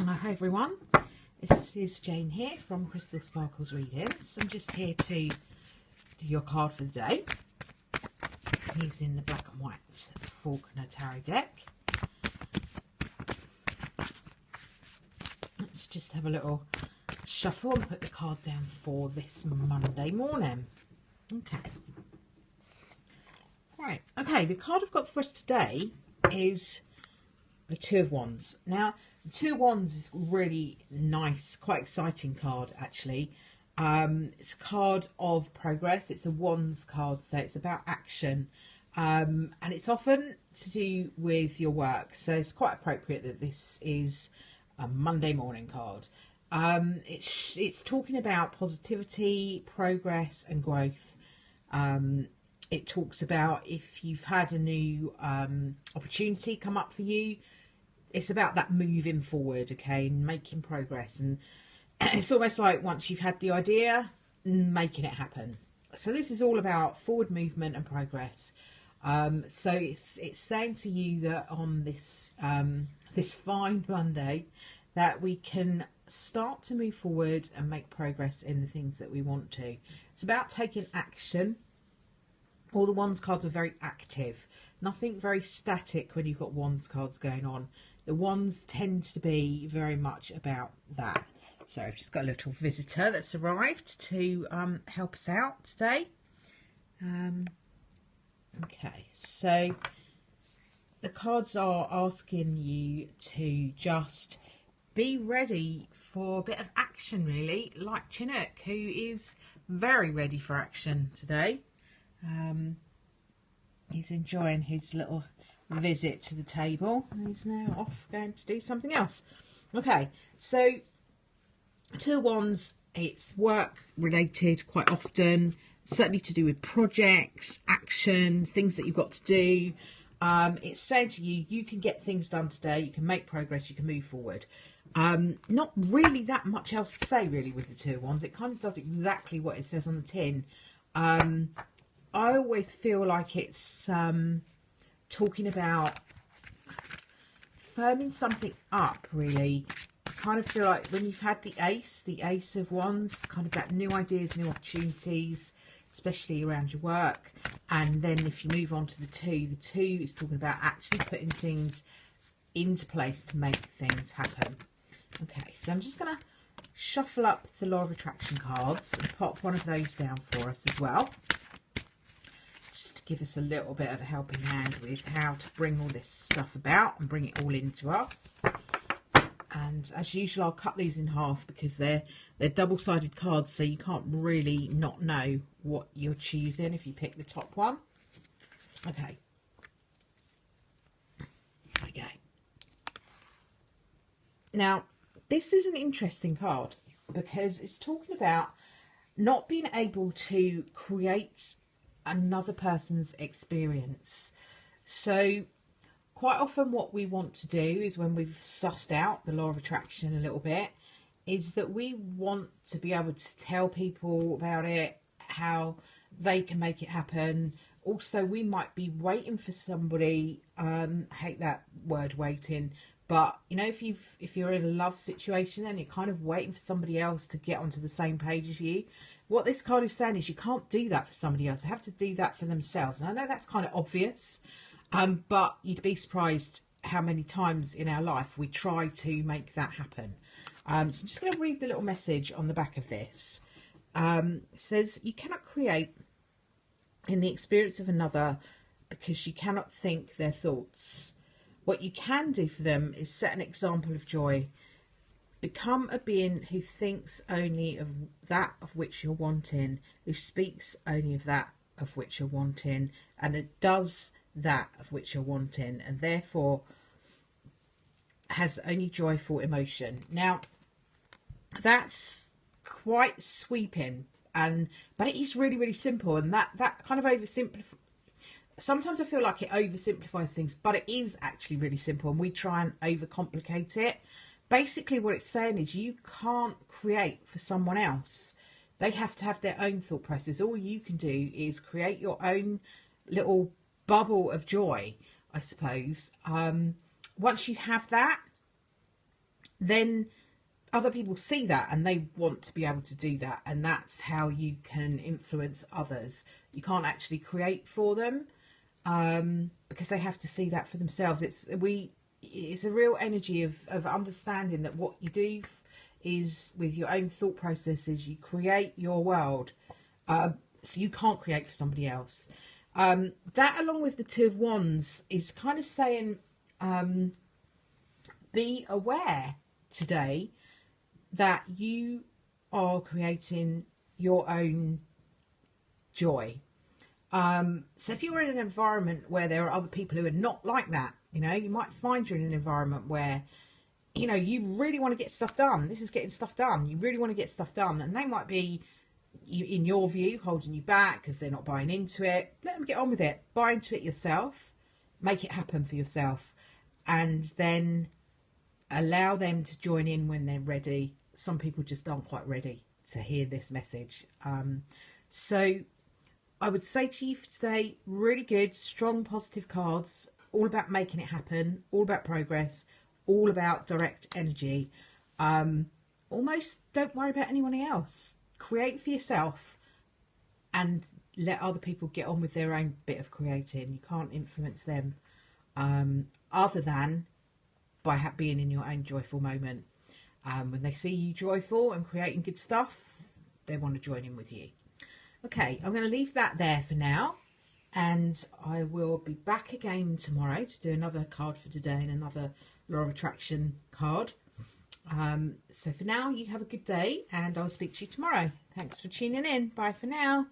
Hi everyone, this is Jane here from Crystal Sparkles Readings. I'm just here to do your card for the day using the black and white Faulkner Tarot deck. Let's just have a little shuffle and put the card down for this Monday morning. Okay. Right, okay, the card I've got for us today is the Two of Wands. Now, the Two of Wands is really nice, quite exciting card actually. It's a card of progress. It's a Wands card, so it's about action. And it's often to do with your work. So it's quite appropriate that this is a Monday morning card. It's talking about positivity, progress and growth. It talks about if you've had a new opportunity come up for you, it's about that moving forward, okay, and making progress. And it's almost like once you've had the idea, making it happen. So this is all about forward movement and progress. So it's saying to you that on this this fine Monday, that we can start to move forward and make progress in the things that we want to. It's about taking action. All the Wands cards are very active. Nothing very static when you've got Wands cards going on. The Wands tends to be very much about that. So I've just got a little visitor that's arrived to help us out today. Okay, so the cards are asking you to just be ready for a bit of action, really, like Chinook, who is very ready for action today. He's enjoying his little visit to the table and he's now off going to do something else. Okay, so Two of Wands, it's work related quite often, certainly to do with projects, action, things that you've got to do. It's saying to you, you can get things done today, you can make progress, you can move forward. Not really that much else to say really with the Two of Wands. It kind of does exactly what it says on the tin. I always feel like it's talking about firming something up, really. I kind of feel like when you've had the Ace of Wands, kind of that new ideas, new opportunities, especially around your work. And then if you move on to the two is talking about actually putting things into place to make things happen. Okay, so I'm just going to shuffle up the Law of Attraction cards and pop one of those down for us as well. Just to give us a little bit of a helping hand with how to bring all this stuff about and bring it all into us. And as usual, I'll cut these in half because they're double-sided cards, so you can't really not know what you're choosing if you pick the top one. Okay. There we go. Now, this is an interesting card because it's talking about not being able to create another person's experience. So quite often what we want to do is, when we've sussed out the Law of Attraction a little bit, is that we want to be able to tell people about it, how they can make it happen. Also, we might be waiting for somebody, hate that word waiting, but you know, if you're in a love situation and you're kind of waiting for somebody else to get onto the same page as you, what this card is saying is you can't do that for somebody else. They have to do that for themselves. And I know that's kind of obvious, but you'd be surprised how many times in our life we try to make that happen. So I'm just going to read the little message on the back of this. It says, you cannot create in the experience of another because you cannot think their thoughts. What you can do for them is set an example of joy. Become a being who thinks only of that of which you're wanting, who speaks only of that of which you're wanting, and it does that of which you're wanting, and therefore has only joyful emotion. Now, that's quite sweeping, but it is really, really simple, and that kind of oversimplifies. Sometimes I feel like it oversimplifies things, but it is actually really simple, and we try and overcomplicate it. Basically, what it's saying is you can't create for someone else. They have to have their own thought process. All you can do is create your own little bubble of joy, I suppose. Once you have that, then other people see that and they want to be able to do that, and that's how you can influence others. You can't actually create for them, because they have to see that for themselves. It's a real energy of understanding that what you do is with your own thought processes, you create your world, so you can't create for somebody else. That, along with the Two of Wands, is kind of saying, be aware today that you are creating your own joy. So if you're in an environment where there are other people who are not like that, you know, you might find you're in an environment where, you know, you really want to get stuff done. This is getting stuff done. You really want to get stuff done. And they might be, in your view, holding you back because they're not buying into it. Let them get on with it. Buy into it yourself. Make it happen for yourself. And then allow them to join in when they're ready. Some people just aren't quite ready to hear this message. So I would say to you for today, really good, strong, positive cards, all about making it happen, all about progress, all about direct energy. Almost don't worry about anyone else. Create for yourself and let other people get on with their own bit of creating. You can't influence them other than by being in your own joyful moment. When they see you joyful and creating good stuff, they want to join in with you. Okay, I'm going to leave that there for now, and I will be back again tomorrow to do another card for today and another Law of Attraction card. So for now, you have a good day, and I'll speak to you tomorrow. Thanks for tuning in. Bye for now.